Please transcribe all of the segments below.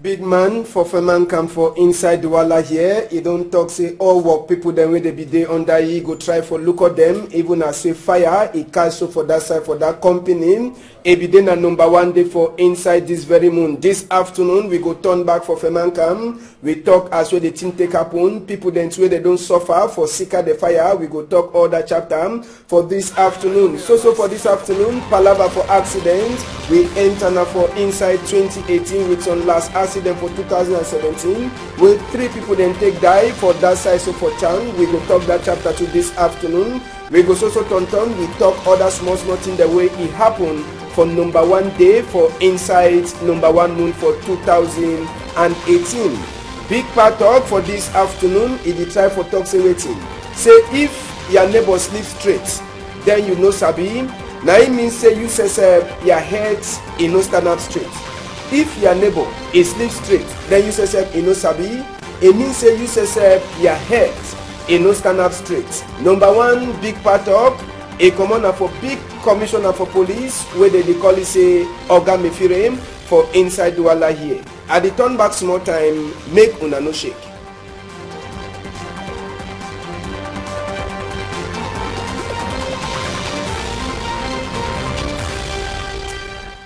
Big man for Ferman camp for inside the walla here. He don't talk say all work people then when they be there under he go try for look at them. Even as say fire, he cash so for that side for that company. He be then a number 1 day for inside this very moon. This afternoon we go turn back for Ferman camp. We talk as well the thing take happen. People then where they don't suffer for seeker the fire. We go talk all that chapter for this afternoon. So for this afternoon, palaver for accident. We enter now for inside 2018 with some last accident for 2017. With 3 people then take die for that side. So for Chang, we go talk that chapter to this afternoon. We go so turn. We talk other small thing the way it happened for number 1 day for inside number 1 moon for 2018. Big part talk for this afternoon is the try for talk say waiting. Say if your neighbor sleep straight, then you know sabi. Now it means say you say your head in no stand up straight. If your neighbor is sleep straight, then you say in no sabi. It means say you say your head in no stand up straight. Number 1 big part talk. A commander for big commissioner for police where they call it say Oga Mefirem for inside the walla here. At the turn back small time, make una no shake.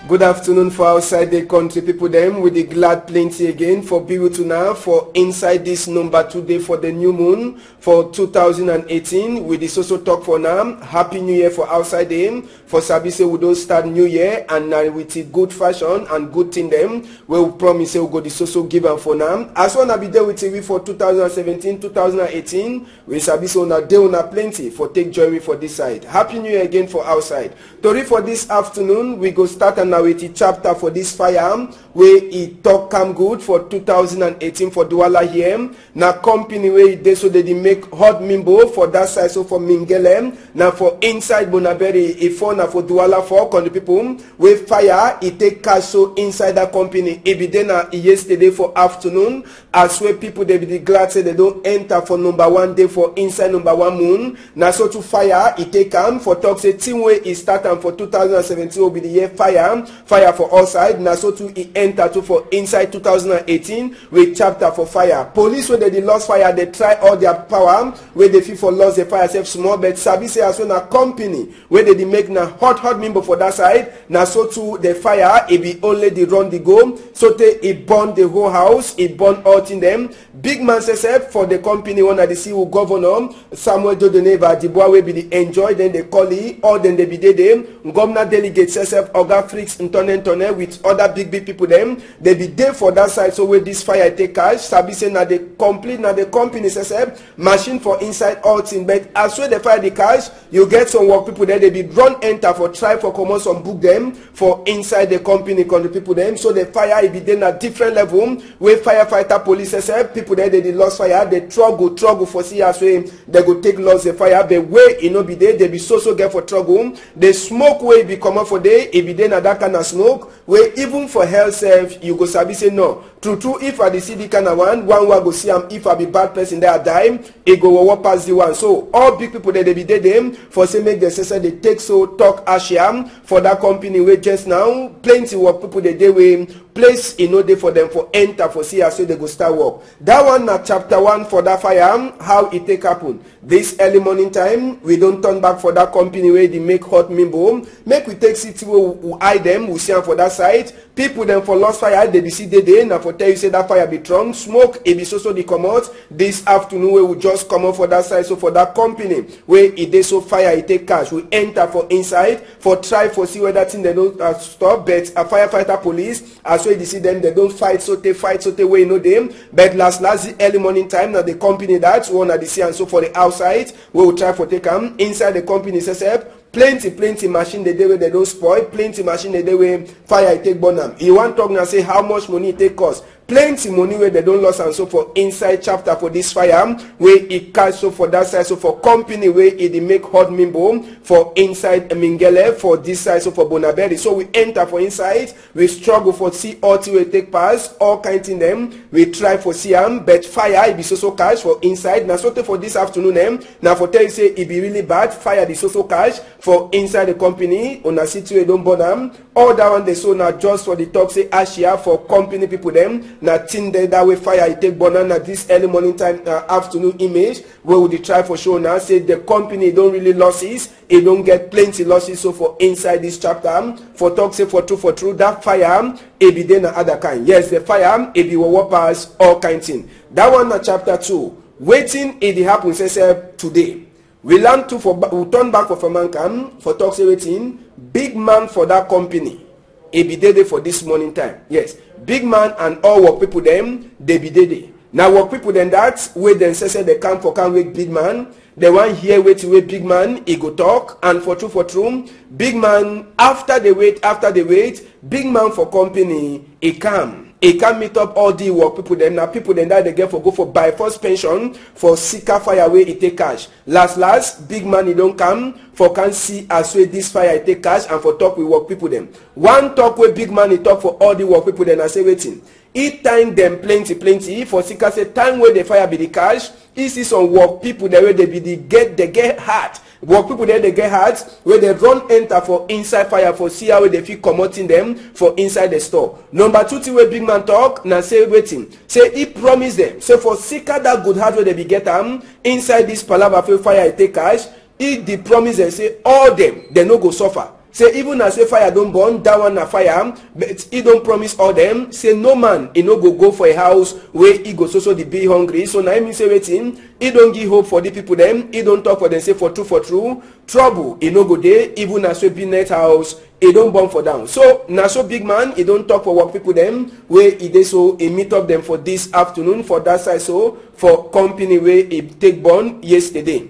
Good afternoon for outside the country people them with the glad plenty again for people to now for inside this number 2 day for the new moon for 2018 with the social talk for now. Happy New Year for outside them. For Sabi say we don't start New Year and now with the good fashion and good thing them we will promise say we go the social given for now. As one be there with TV for 2017, 2018 we Sabi say on a day on a plenty for take joy for this side. Happy New Year again for outside. Tori for this afternoon we go start and now with the chapter for this fire where it talk come good for 2018 for Douala here. Now company where they so they make hot mimbo for that side so for Mingelem. Now for inside Bonaberi if for now for Douala for on the people where fire it take cash so inside that company. It be then yesterday for afternoon as where people they be glad say they don't enter for number 1 day for inside number 1 moon. Now so to fire it take come for talk say team way is starting for 2017 will be the year fire for all side. Now so to enter to for inside 2018 with chapter for fire. Police where they lost fire they try all their power where they feel for lost the fire self small but Sabi say as well a company where they make na hot member for that side. Now so to the fire it be only the run the go so they it burn the whole house it burn out in them. Big man says for the company one of the CEO governor Samuel Dodoneva the boy will be the enjoy then they call it or then they be them governor delegate says Oga Freaks Ntone with other big people them they be there for that side so where this fire take cash Sabi say na the complete na the company says machine for inside all thing but as well the fire the cash you get some work people there they be run enter for try for common some book them for inside the company con the people them so the fire it be then a different level where firefighter police says people there they lost fire they struggle for see as way they go take lost the fire but way it no be there they be so get for struggle the smoke way be common for day it be then that kind of smoke where even for health self you go Sabi say no true if I see the kind of one go see am if I be bad person there die it go walk past the one so all big people there they be there them for say make the say they take so talk asham for that company where just now plenty work people they way place in no day for them for enter for see as so they go start work. That one na chapter 1 for that fire how it take happen. This early morning time we don't turn back for that company where they make hot mimbo make we take city where we hide them we see them for that side people them for lost fire they be see they now for tell you say that fire be strong smoke it be so they come out this afternoon where we just come out for that side so for that company where it is so fire it take cash we enter for inside for try for see where that thing they don't stop but a firefighter police as well you see them they don't fight so they way you know them but last the early morning time now the company that's one at the sea and so for the outside we will try for take them inside the company says plenty machine the day where they don't spoil plenty machine the day where fire take burn them. You want talk now say how much money it take cost plenty money where they don't lost and so for inside chapter for this fire where it cash so for that side so for company where it make hot mimbo for inside Mingele for this side so for Bonaberi so we enter for inside we struggle for see all till we take pass all kind in them we try for see but fire it be so cash for inside now so for this afternoon now for tell you say it be really bad fire the so cash for inside the company on a city we don't burn them all that one they so now just for the talk say Asia for company people them na tin there that way fire e take burn na this early morning time afternoon image wey we dey try for show now say the company don really losses, e don get plenty losses. So for inside this chapter for talk say for true that fire e be dey na other kind. Yes, the fire e be what pass all kind thing. That one na chapter 2. Waiting e dey happen say today. We learn to we turn back for mankind for talk say waiting big man for that company. E be dey for this morning time. Yes, big man and all work people them they be dey. Now work people then that way then say they come for can wake big man. They want hear wait big man he go talk, and for true big man after they wait big man for company he come meet up all the work people then now people then that they get for go for by first pension for seeker fire way he take cash. Last big man he don't come for can see as way this fire he take cash and for talk with work people them. One talk with big man he talk for all the work people then I say waiting. Each time them plenty for seeker say time where the fire be the cash. He see some work people the way they be they get hard. Work people there they get hard where they run enter for inside fire for see how they feel commoting them for inside the store. Number 2 thing where big man talk now say waiting. Say he promise them. Say for seeker that good heart where they be get inside this palava fire take cash. He the promise and say all them they no go suffer. Say even as say fire don't burn, that one na fire, but he don't promise all them. Say no man, he no go for a house where he go so the be hungry. So now he say waiting, he don't give hope for the people them. He don't talk for them. Say for true, trouble he no go there. Even as we be net house, he don't burn for down. So now so big man, he don't talk for work people them where he dey so he meet up them for this afternoon for that side so for company where he take burn yesterday.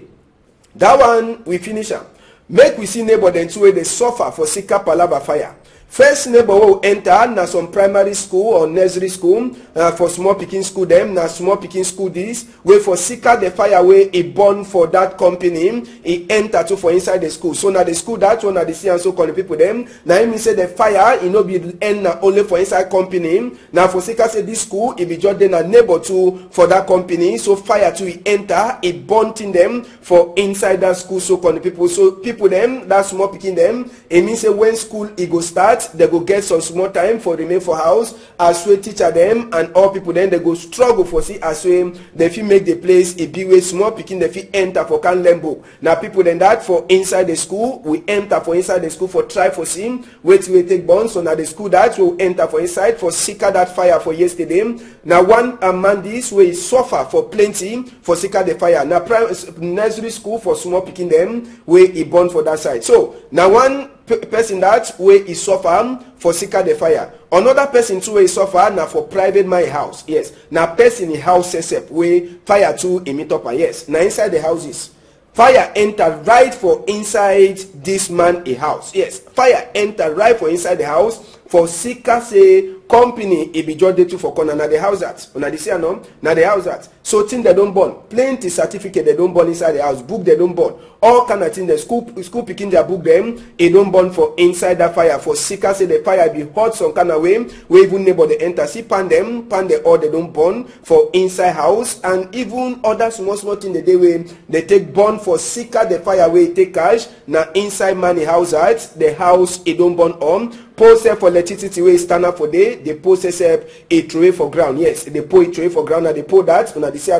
That one we finish am. Make we see neighbor then two way they suffer for seeker palava fire. First neighbor will enter na some primary school or nursery school for small picking school them na small picking school this way for seeker the fire way he born for that company he enter to for inside the school. So now the school that one na the see and so call the people them now him say the fire he no be end na only for inside company. Now for seeker say this school he be just then a neighbor too for that company. So fire to he enter he burnt in them for inside that school so call the people. So people them that small picking them it means say when school he go start they go get some small time for remain for house as we teacher them and all people then they go struggle for see as we they fit make the place a big way small picking they fit enter for can learn book. Now people then that for inside the school we enter for inside the school for try for see wait we take burn. So now the school that will enter for inside for seeker that fire for yesterday. Now one man this way suffer for plenty for seeker the fire. Now nursery school for small picking them where he burn for that side. So now one person that way is suffer for seeker the fire. Another person too way suffer now for private my house. Yes. Now person in house except way fire too emit up. Yes. Now inside the houses fire enter right for inside this man a house. Yes. Fire enter right for inside the house for seeker say company e be just dey too for corner na the house that una dey see am na the house that so thing they don't burn plenty certificate they don't burn inside the house book they don't burn all kind of thing the school picking their book them e don't burn for inside that fire for seeker say the fire be hot some kind of way where even neighbor they enter see pan the all they don't burn for inside house and even other small thing the day way they take burn for seeker the fire way take cash na inside money house that the house e don't burn on post for electricity way stand up for day they post a tray for ground. Yes, they put a tray for ground and they put that on the see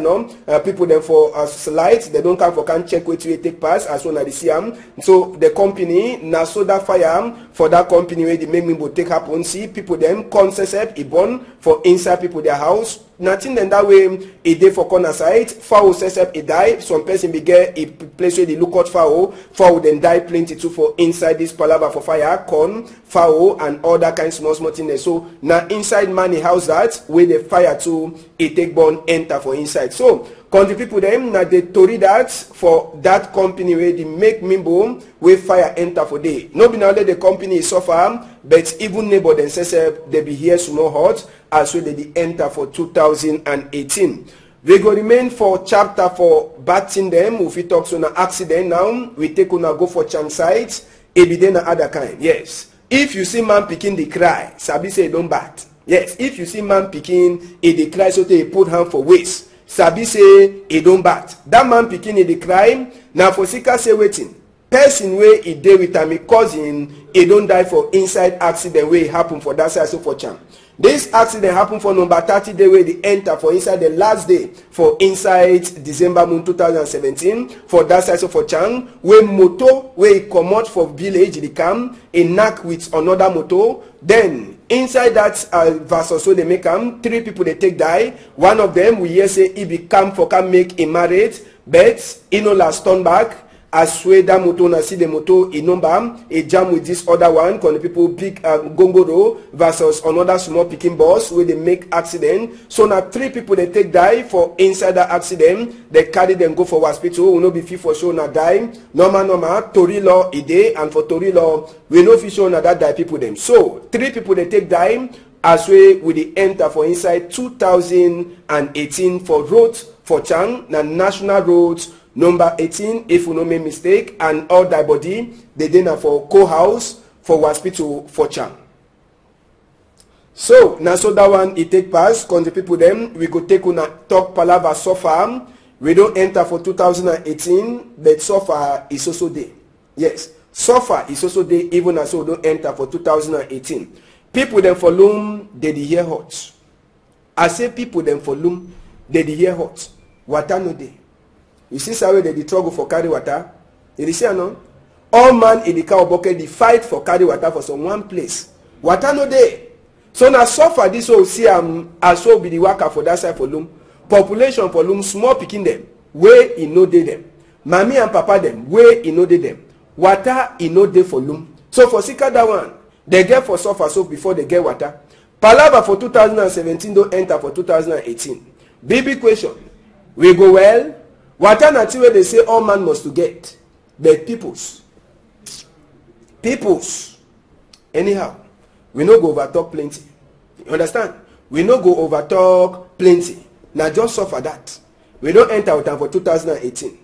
people them for slides they don't come for can check which way take pass as well as the see so the company na so that fire for that company where the make me take happen see people them concept e burn for inside people their house. Nothing then that way a day for corner side fowl except a die some person be get a place where they look out fowl then die plenty too for inside this palava for fire corn fowl and all that kind of small thing there. So now inside money house that where the fire too it take burn enter for inside. So country people them now they tori that for that company where they make mimbo where fire enter for day. No be now let the company suffer but even neighbor themselves they be here small hot as well they enter for 2018. We go remain for chapter for batting them. If we talk on an accident now, we take on a go for chance sites. It be then other kind. Yes. If you see man picking the cry, sabi say don't bat. Yes. If you see man picking it the cry so they put hand for waist. Sabi say it don't bat. That man picking it the cry. Now for seeker say waiting. Person where he dey with my cousin, he don't die for inside accident where it happen for that side so for cham. This accident happened for number 30 day where they enter for inside the last day for inside December moon 2017 for that side for Chang where motor where he come out for village they come a knack with another motor. Then inside that versus so they make 3 people they take die. One of them we hear say he become for can make a marriage but he no last turn back. As way that motor na see the motor in number a jam with this other one when the people pick Gongoro versus another small picking bus where they make accident. So now 3 people they take die for inside that accident. They carry them go for hospital. We no be fit for sure na die. Normal Tori law ide and for Tori law we no fit sure na that die people them. So 3 people they take die as way we they enter for inside 2018 for roads for Chang na national roads. Number 18, if we no make mistake, and all die body, they dinner for co-house for hospital for Chang. So, now so that one, it take pass, because the people them, we go take on a talk palava so far. We don't enter for 2018, but so far is also there. Yes, so far is also there, even as we don't enter for 2018. People them for loom, they the hear hot. I say people them for loom, they the hear hot. Water no day. You see how they struggle for carry water? You see no? All man in the cow bucket they fight for carry water for some one place. Water no day. So now suffer this whole see as well be the worker for that side for loom. Population for loom small picking them. Where he no day them. Mommy and papa them. Where he no day them. Water he no day for loom. So for sika that one, they get for suffer so before they get water. Palava for 2017 don't enter for 2018. Big question. We go well. Water na where they say all man must to get. But peoples. Anyhow, we no go overtalk plenty. You understand? We no go overtalk plenty. Now just suffer that. We don't enter out for 2018.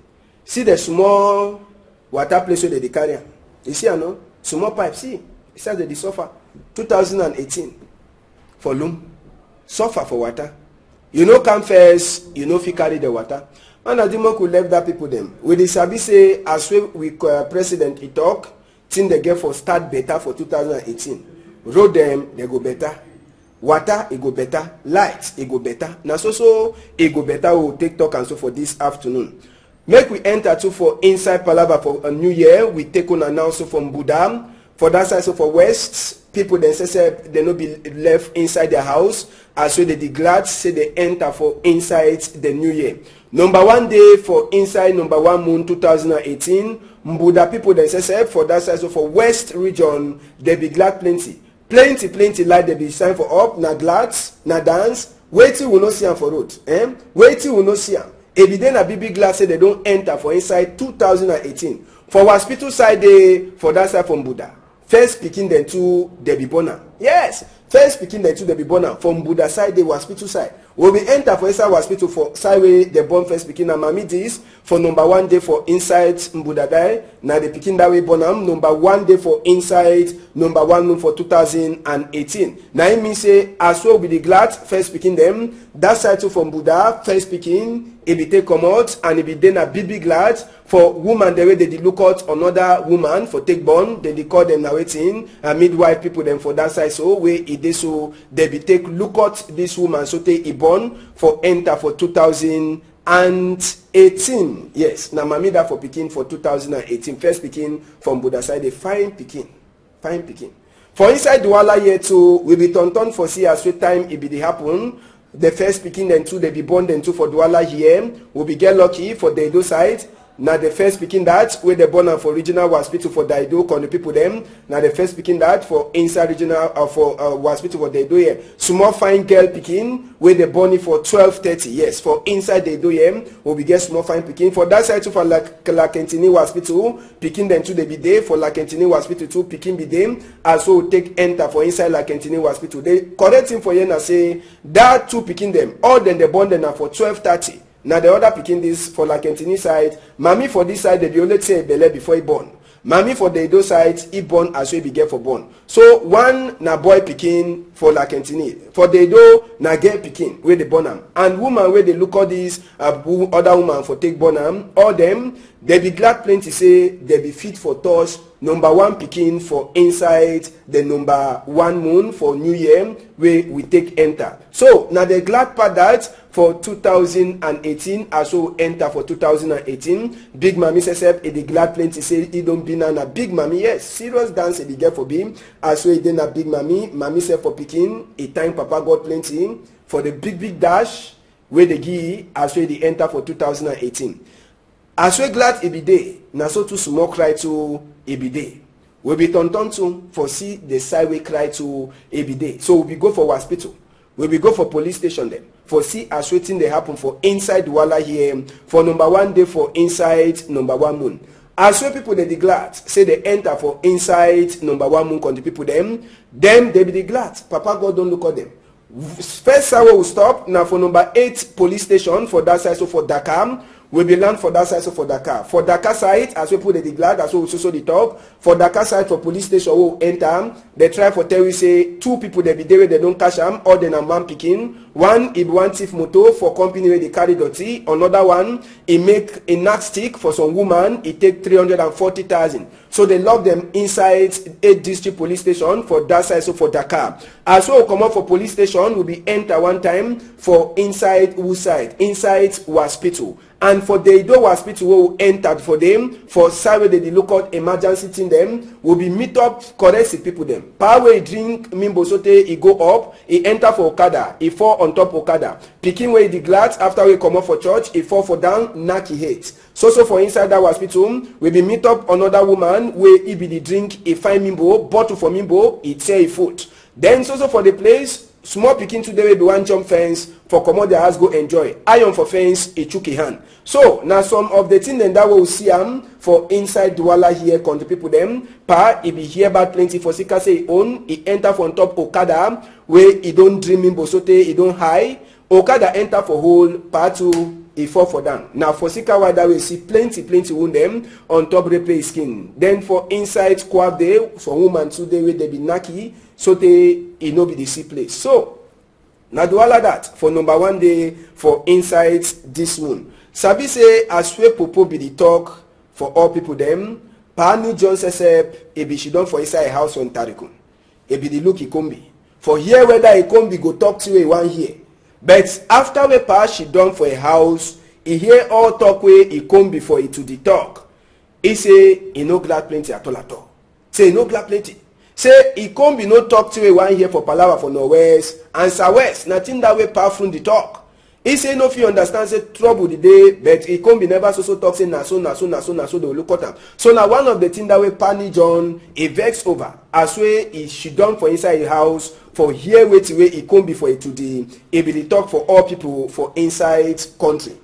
See the small water place where they carry. You see, no? Small pipe, see. It says they suffer. 2018. For loom. Suffer for water. You know come first, you know if you carry the water. And Adimo could left that people them. With the Sabi say, as we president he talk, thing they get for start better for 2018. Road them, they go better. Water, it go better. Light, it go better. Now so it go better. We will take talk and so for this afternoon. Make we enter to for inside Palava for a new year. We take on announcement from Buddha. For that side, so for West, people then say they no be left inside their house. As so they glad say they enter for inside the new year. Number 1 day for inside number 1 moon 2018. Mbuda people then say for that side, so for West region, they be glad plenty. Plenty light they be sign for up, na glad, na dance. Wait till we no see them for road. Wait till we no see them. If they na big glad say they don't enter for inside 2018. For hospital side day, for that side from Buddha. First picking them to Debbie Bonner. Yes, first picking them to Debbie Bonner from Buddha side, the hospital side. When we enter for inside hospital for side way the born first picking and Mami this for number 1 day for inside Mbuda die. Now the picking that way Bonham number 1 day for inside number 1 moon for 2018. Now it means say as well be the glad first picking them that side too from Buddha first picking it be take come out and it be then a big glad for woman the way they look out another woman for take born they call them now waiting midwife people them for that side so where it is so they be take look out this woman so take it born for enter for 2018. Yes, now mami that for picking for 2018 first picking from Buddha side a fine picking for inside Douala year too we be turn for see as sweet time it be the happen. The first picking then two they be born then two for Douala here we be get lucky for the Edo side. Now the first picking that where they born for regional hospital for Daido con the people them. Now the first picking that for inside regional for hospital for Daido here. Small fine girl picking where they born for 12:30. Yes, for inside Daido here we be get small fine picking for that side too for Lakentini hospital picking them to the be there for Lakentini hospital too picking be them as well take enter for inside Lakentini hospital. They correct him for you now say that two picking them all then they born them for 12:30. Now the other picking this for Lakentini side, Mami for this side they be only say belle before he born. Mami for the Edo side he born as well be get for born. So one na boy picking for Lakentini. For the Edo na girl picking where they born am. And woman where they look at this other woman for take born am. All them they be glad plenty say they be fit for touch number one pikin for inside the number one moon for New Year where we take enter. So now the glad part that for 2018 as well enter for 2018. Big Mami says the glad plenty say he don't be na Big Mami. Yes, serious dance the get for beam as well then a Big Mami. Mami said for pikin a time Papa got plenty for the big dash where the give as well the enter for 2018. As we glad every day, na so to small cry to every day. We be turn to for see the side we cry to every day. So we go for hospital. We go for police station then. For see as waiting they happen for inside Wala here. For number one day for inside number one moon. As we people they glad say they enter for inside number one moon country people them they be the glad. Papa God don't look at them. First hour will stop now for number 8 police station for that side, so for Dakar we be land for that side, so for Dakar. For Dakar side as we put the glad as we also the talk for Dakar side for police station will enter. They try for tell we say 2 people they be there they don't catch them or then a man picking. One he one thief motor for company where they carry dirty. Another one he make a knock stick for some woman. He take 340,000. So they lock them inside 8 district police station for that side, so for Dakar. As well come up for police station will be enter one time for inside who side inside hospital. And for the Ido hospital will enter for them for side where they look out emergency team them will be meet up correct the people them. Power drink mimbo sote he go up he enter for Okada he fall on top Okada. Picking where the glad after we come up for church he fall for down knock he hate. So for inside that hospital we be meet up another woman where he be the drink he find mimbo bottle for mimbo he tear he foot. Then so for the place small pikin today will be one jump fence for comot their house go enjoy. Iron for fence a chuki hand. So now some of the things that we will see for inside Douala here country people them pa he be hear about plenty for Sika say he own he enter from top Okada where he don't dream in Bosote he don't high. Okada enter for whole part to he fall for down. Now for Sika why that we see plenty wound them on top replay skin. Then for inside squad day for woman today where they be naki so they it no be the see place. So now do all of that for number one day for inside this moon. Sabi say as we popo be the talk for all people them. Pani John says e be she done for inside a house on Tarikun. E be the look he come be. For here whether he come be go talk to you one here. But after we pass she done for a house, he hear all talk way he come before he to the talk. He say he no glad plenty at all. Say he no glad plenty. Say he come be no talk to one here for Palava for Northwest and Southwest. Nothing that way power from the talk. He say no fit understand say trouble the day, but he come be never so talk say na so they will look at him. So now one of the things that way Pani John he vex over as way he she done for inside the house for here wait way he come before it to the he be the talk for all people for inside country.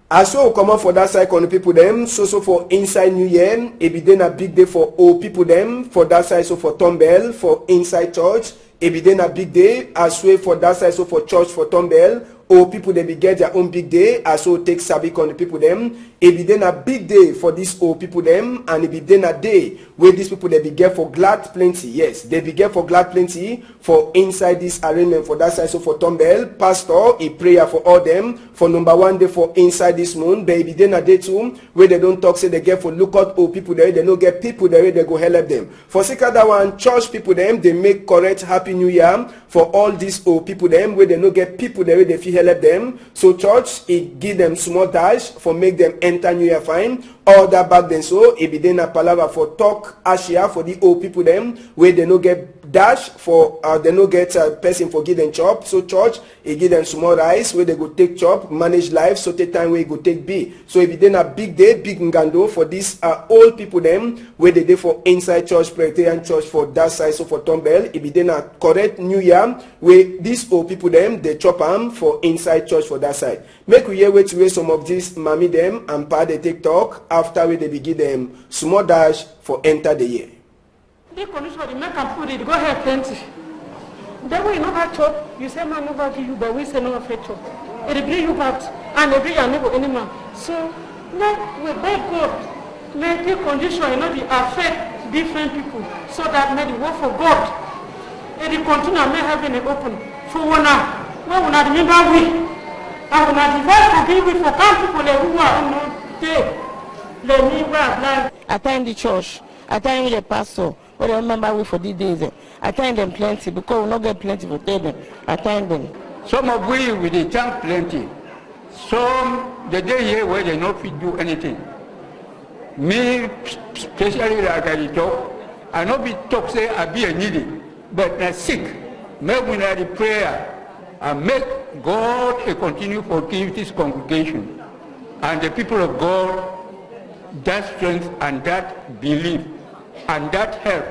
As well come out for that side country people them so for inside New Year it be then a big day for all people them for that side so for Tombell for inside church it be then a big day as well for that side so for church for Tombell. Or people they be get their own big day as well take Sabik on the people them. It be then a big day for these old people them and it be then a day where these people they be get for glad plenty. Yes, they be get for glad plenty for inside this arrangement for that side so for Tombell. Pastor a prayer for all them for number one day for inside this moon. They be then a day too where they don't talk say they get for look out old people there. They don't get people there they go help them. For second that one church people them they make correct happy new year for all these old people them where they don't get people there they feel help them. So church it give them small dash for make them enter new year fine. All that back then so it be then a palava for talk Asia for the old people them where they no get dash for they no get a person for give them chop. So church it give them small rice where they go take chop manage life so take time where it go take be. So it be then a big day big ngando for these old people them where they dey for inside church Presbyterian church for that side so for Tombell. It be then a correct new year where these old people them they chop am for inside church for that side. Make we hear wait to some of these mommy them and pa they take talk after we they begin them small dash for enter the year. The condition they make and put it go ahead plenty. That way you never chop, you say man never give you, but we say no afraid chop. It bring you back and it bring your neighbor any man. So let we beg God, let the condition you know they affect different people so that may the work for God. It continue and may heaven open for one now. Well, we not remember we. I will not divide for people for count people who are on the day. Let me wear blind. I thank the church. I thank the pastor. What I remember we for these days. I thank them plenty because we not get plenty for them. I thank them. Some of we will thank plenty. Some the day here where they not fit do anything. Me especially like I talk, I not be talk say I be a needy, but I sick. Make we the prayer and make God a continue forgive this congregation and the people of God that strength and that belief and that help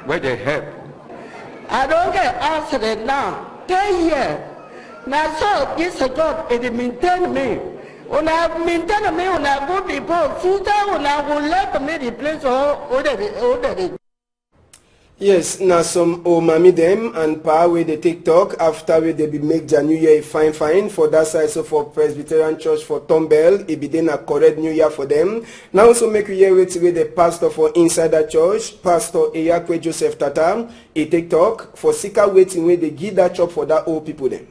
where they help. I don't get answered now. 10 years. Now so this God it maintain me. When I maintain me, when I go before food, when I will let me the place order. Yes, now some mami them and pa where they take talk after where they be make the new year a fine for that side. So for Presbyterian Church for Tombell, it be then a correct new year for them. Now also make we hear with the pastor for inside that church, Pastor Eyakwe Joseph Tata, he take talk for Sika waiting where they give that chop for that old people them.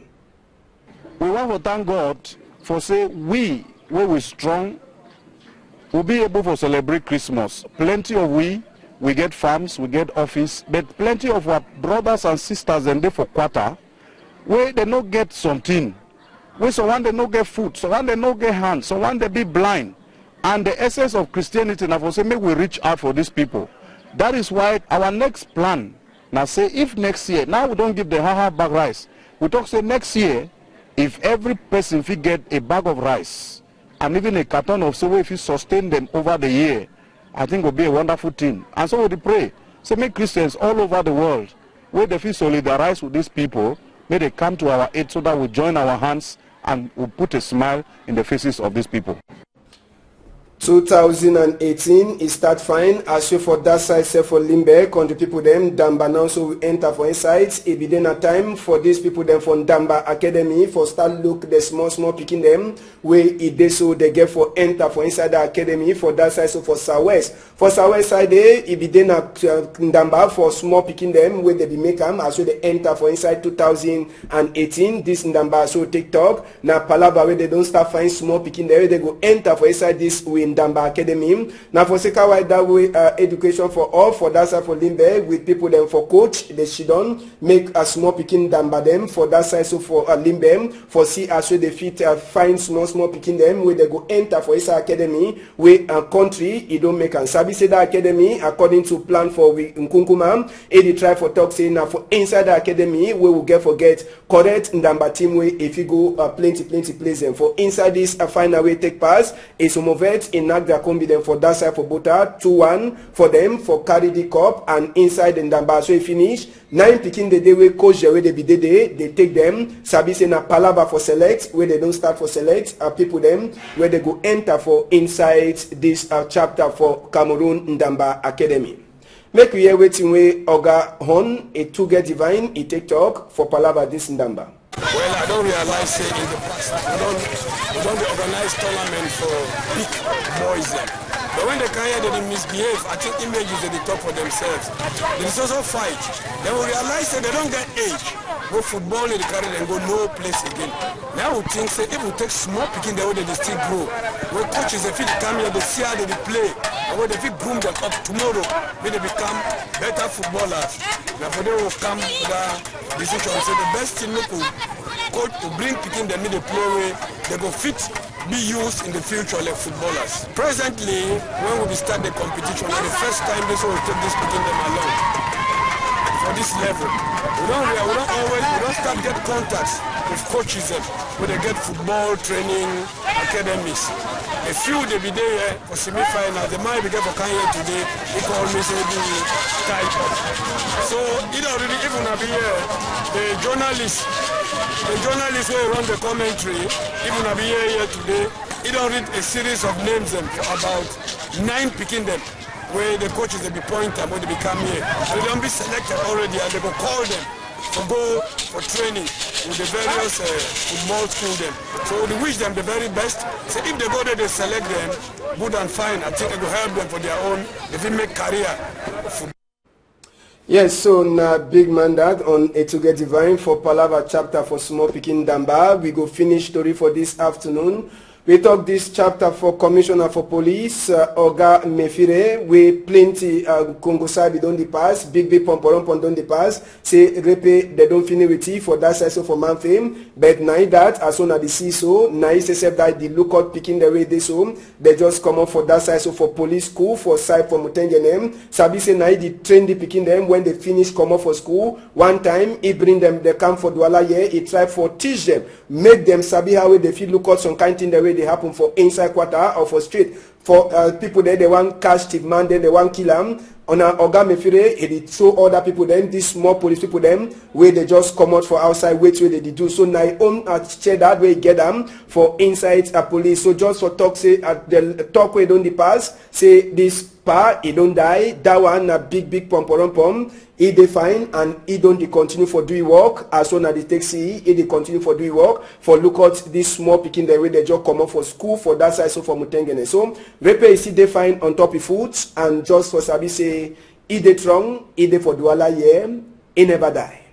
We want to thank God for say we, where we strong, will be able to celebrate Christmas. Plenty of we get farms, we get office, but plenty of our brothers and sisters and they for quarter, where they not get something, where someone they not get food, someone they not get hands, someone they be blind. And the essence of Christianity now for say make we reach out for these people. That is why our next plan now say if next year, now we don't give the bag rice, we talk say next year, if every person will get a bag of rice and even a carton of so if you sustain them over the year, I think will be a wonderful thing. And so we pray. So make Christians all over the world, where they feel solidarize with these people, may they come to our aid so that we join our hands and we put a smile in the faces of these people. 2018 is start fine as you for that side say for Limbe country people them Damba now so we enter for inside it be then a time for these people them from Damba Academy for start look the small picking them where it they so they get for enter for inside the academy for that side so for Southwest side there it be then a Damba for small picking them where they be make them as well they enter for inside 2018 this Damba so TikTok now Palava where they don't start find small picking there they go enter for inside this way in Damba Academy. Now for Seka that way education for all for that side for Limbe with people them for coach the Shidon make a small picking Damba them for that side so for Limbe for see as well they fit find small picking them where they go enter for Isa Academy where a country it don't make and Sabi say that academy according to plan for we Nkunkuma they try for talk saying now for inside the academy we will forget correct Damba team way if you go plenty place them for inside this final way take pass is some of it in Nagda Kombi them for that side for Bota 2-1 for them for carry the cup and inside in Damba so finish 9 picking the day where coach where they be they take them Sabi say na Palava for select where they don't start for select people them where they go enter for inside this chapter for Cameroon Ndamba Academy. Make we hear waiting way Oga Hon a two-get divine he take talk for Palava this Ndamba. Well, I don't realize say in the past we don't organize tournament for big boys then. But when they come here they misbehave, I think images they talk for themselves. There is also fight. They will realize that they don't get age. Go football in the carry and go no place again. Now we think say if we take small picking the way they still grow. Where coaches if they come here they see how they play. And when they groom them up tomorrow, when they become better footballers. Now for them will come to that decision. So the best thing we could coach to bring picking them in the play way, they go fit be used in the future like footballers. Presently, when we start the competition, for the first time this will take this picking them along for this level. We don't start get contacts with coaches where they get football training academies. A few they be there for semi-final, they might be there for Kanye today, they call me say the type of. So it already even be here, the journalists will run the commentary, even be here today, he don't read a series of names them about 9 picking them. Where the coaches they be point them when they become here. They don't be selected already and they go call them to go for training with the various football school them. So we wish them the very best. So if they go there, they select them, good and fine. I think it will help them for their own, if they make career. Yes, so na big man that on a to get divine for Palava chapter for small picking Damba. We go finish story for this afternoon. We talk this chapter for Commissioner for Police, Oga Mefire, we plenty Congo side don't the pass, big pomporon don't the pass, say repe they don't finish with it for that side so for man fame, but now that as soon as they see so, now it's except that the lookout picking the way they so, they just come up for that side so for police school, for side for Mutengenem, Sabi say now they train the picking them when they finish come up for school, one time he bring them, they come for Douala here, he try for teach them, make them sabi how they feel lookout some kind thing the way they happen for inside quarter or for street. For people there, they want catch Steve man, then they want kill him. On a Oga Mefire, it show other people them, these small police people them, where they just come out for outside, wait where they do. So now own chair that way get them for inside a police. So just for talk say the talk way don't the pass, say this pa he don't die, that one a big pom. He dey fine and he don't dey continue for doing work. As soon as they take CE, he dey continue for doing work. For look at this small picking the way they just come up for school for that side so for Mutengene. So Repe is he dey fine on top of foot and just for Sabi say he dey strong, he dey for Douala here, he never die.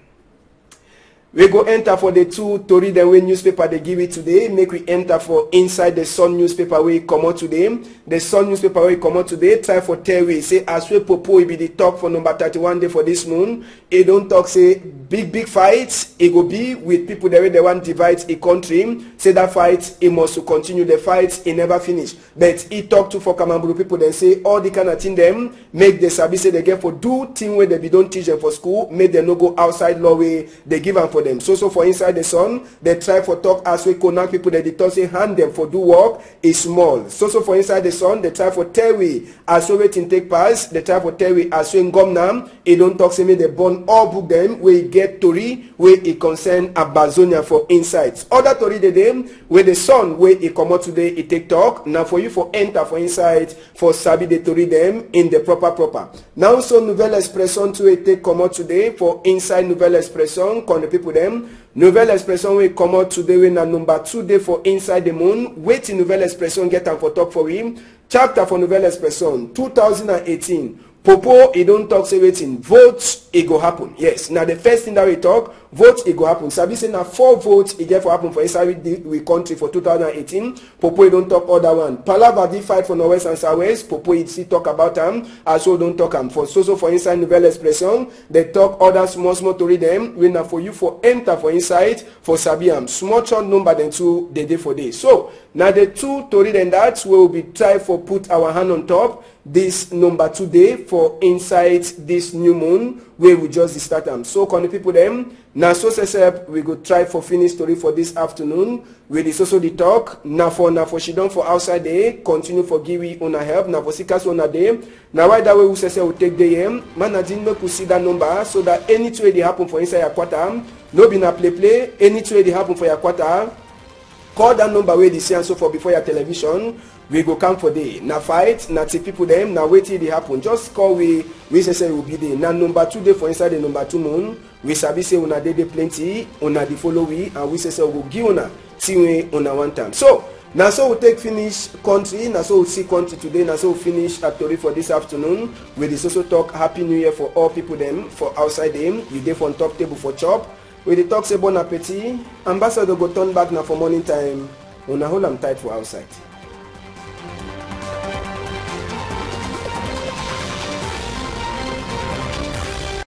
We go enter for the two Tori the way newspaper they give it today. Make we enter for inside the Sun newspaper where it come out today. The Sun newspaper where it come out today. Try for tell we say as we Popo will be the talk for number 31 day for this moon. He don't talk say big fights. It go be with people the way they want divide a country. Say that fight he must continue the fight. He never finish. But he talk to for Kamamburu people then say all the kind of thing them make the sabi say they get for do thing where they be don't teach them for school. Make them no go outside law way they give them for them. So for inside the Sun, they try for talk as we connect people that they talk say hand them for do work is small. So for inside the Sun, they try for tell we as we waiting take pass, they try for tell we as we ngomnam, it don't talk say me they burn all book them we get Tori where it concern Abazonia for insights. Other Tori the them where the Sun where it come out today it take talk. Now for you for enter for insight for Sabi the Tori them in the proper. Now so Nouvelle Expression to it take come out today for inside Nouvelle Expression con the people them. Nouvelle Expression will come out today when a number 2 day for Inside the Moon. Wait till Nouvelle Expression get them for talk for him. Chapter for Nouvelle Expression 2018. Popo, he don't talk say waiting. Votes, it go happen. Yes. Now the first thing that we talk, votes, it go happen. Sabi say now 4 votes it get for happen for inside we country for 2018. Popo, he don't talk other one. Palava fight for Northwest and Southwest. Popo, he see talk about them. Also don't talk them. For so for inside Nouvelle Expression, they talk other small to read them. We now for you for enter for inside for Sabiam. Small short number than 2 the day for day. So now the 2 to read and that we will be try for put our hand on top. This number 2 day for inside this new moon where we just start them. So can the people them now so say we go try for finish story for this afternoon with this also the talk now for she done for outside day continue for give we on help now for seekers on a day now why that way we say we take the man I didn't make we see that number so that any trade they happen for inside your quarter no be na play any trade they happen for your quarter call that number where they see and so for before your television. We go come for day. Now fight, now take people them, now wait till they happen. Just call we say we will be there. Now number 2 day for inside the number 2 moon. We sabi say una day plenty, una the follow we and we say we will give una see we una one time. So now so we take finish country, now so we see country today, now so we finish at Tori for this afternoon. We this also talk Happy New Year for all people them for outside them. We dey on top table for chop. We dey talk say bon appetit. Ambassador go turn back now for morning time. Una hold am tight for outside.